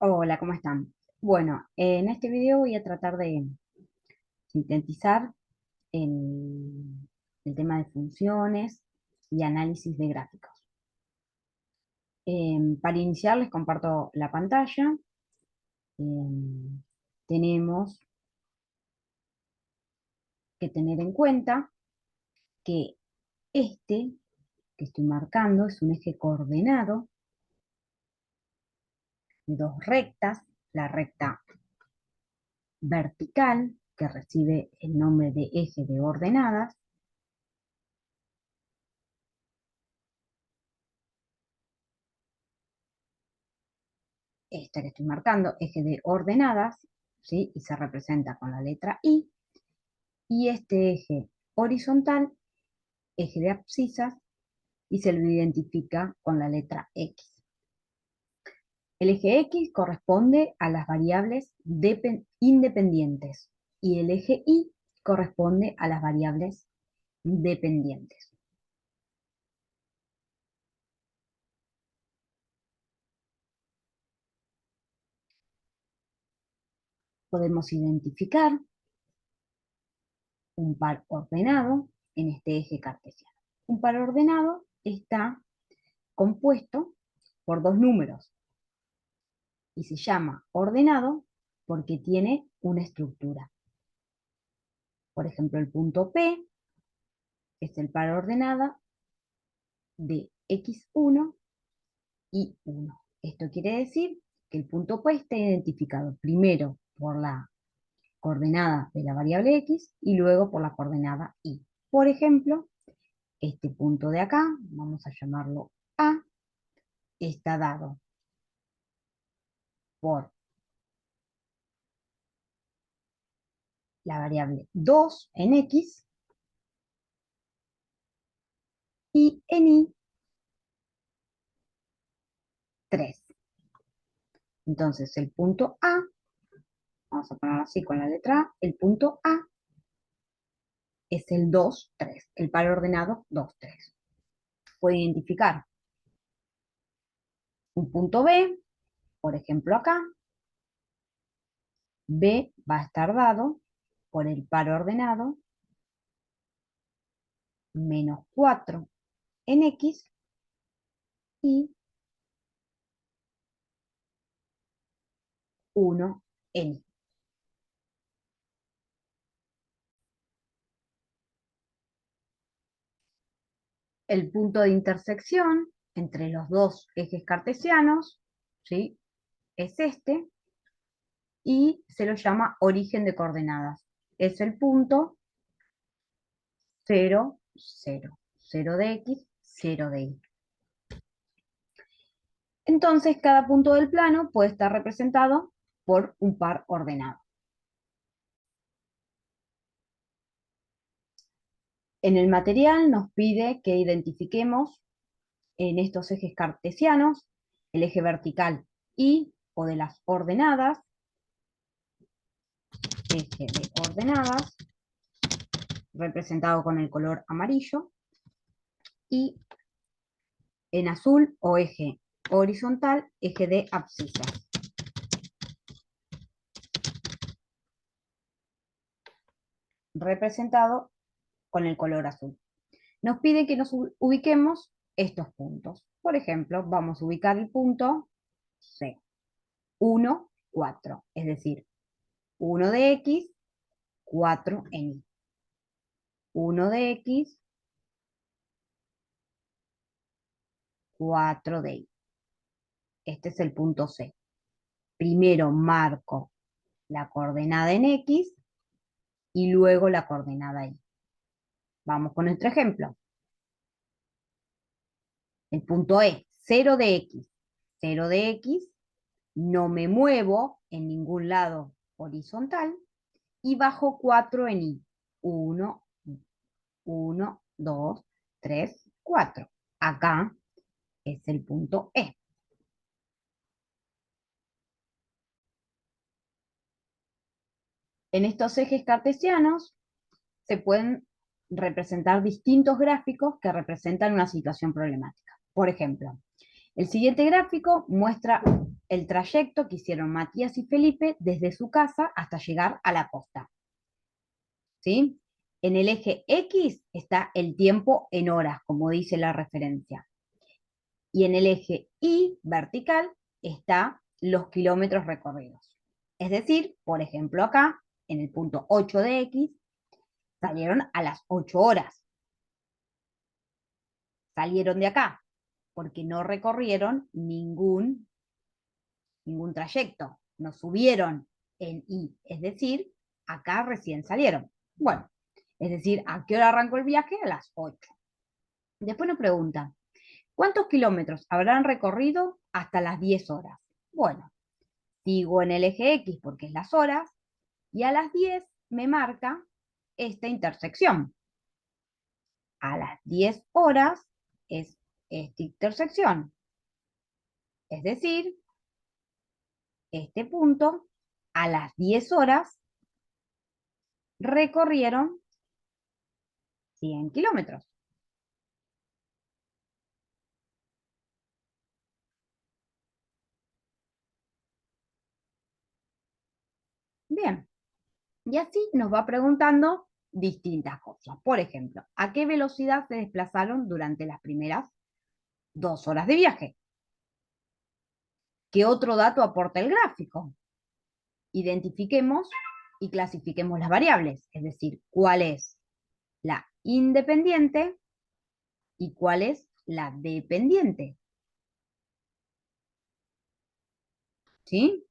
Hola, ¿cómo están? Bueno, en este video voy a tratar de sintetizar el tema de funciones y análisis de gráficos. Para iniciar les comparto la pantalla. Em, Tenemos que tener en cuenta que este que estoy marcando es un eje coordenado de dos rectas, la recta vertical, que recibe el nombre de eje de ordenadas, esta que estoy marcando, eje de ordenadas, ¿sí? Y se representa con la letra I, y este eje horizontal, eje de abscisas, y se lo identifica con la letra X. El eje X corresponde a las variables independientes y el eje Y corresponde a las variables dependientes. Podemos identificar un par ordenado en este eje cartesiano. Un par ordenado está compuesto por dos números y se llama ordenado porque tiene una estructura. Por ejemplo, el punto P es el par ordenada de x1 y 1. Esto quiere decir que el punto P está identificado primero por la coordenada de la variable x y luego por la coordenada y. Por ejemplo, este punto de acá, vamos a llamarlo A, está dado por la variable 2 en x y en y 3. Entonces el punto A, vamos a ponerlo así con la letra A, el punto A es el 2, 3, el par ordenado 2, 3. Puede identificar un punto B, por ejemplo acá, B va a estar dado por el par ordenado menos 4 en x y 1 en y. El punto de intersección entre los dos ejes cartesianos, ¿sí? Es este, y se lo llama origen de coordenadas. Es el punto 0, 0. 0 de x, 0 de y. Entonces, cada punto del plano puede estar representado por un par ordenado. En el material nos pide que identifiquemos en estos ejes cartesianos el eje vertical y o de las ordenadas, eje de ordenadas, representado con el color amarillo, y en azul o eje horizontal, eje de abscisas, representado con el color azul. Nos pide que nos ubiquemos estos puntos. Por ejemplo, vamos a ubicar el punto C, 1, 4, es decir, 1 de X, 4 en Y. 1 de X, 4 de Y. Este es el punto C. Primero marco la coordenada en X y luego la coordenada Y. Vamos con nuestro ejemplo. El punto E, 0 de X. 0 de X, no me muevo en ningún lado horizontal y bajo 4 en Y. 1, 1, 2, 3, 4. Acá es el punto E. En estos ejes cartesianos se pueden representar distintos gráficos que representan una situación problemática. Por ejemplo, El siguiente gráfico muestra el trayecto que hicieron Matías y Felipe desde su casa hasta llegar a la costa. ¿Sí? En el eje X está el tiempo en horas, como dice la referencia. Y en el eje Y vertical está los kilómetros recorridos. Es decir, por ejemplo acá, en el punto 8 de X, salieron a las 8 horas. Salieron de acá porque no recorrieron ningún trayecto, no subieron en Y, es decir, acá recién salieron. Bueno, es decir, ¿a qué hora arrancó el viaje? A las 8. Después nos pregunta, ¿cuántos kilómetros habrán recorrido hasta las 10 horas? Bueno, sigo en el eje X porque es las horas, y a las 10 me marca esta intersección. A las 10 horas es esta intersección. Es decir, este punto, a las 10 horas, recorrieron 100 kilómetros. Bien, y así nos va preguntando distintas cosas. Por ejemplo, ¿a qué velocidad se desplazaron durante las primeras 2 horas de viaje? ¿Qué otro dato aporta el gráfico? Identifiquemos y clasifiquemos las variables, es decir, cuál es la independiente y cuál es la dependiente. ¿Sí?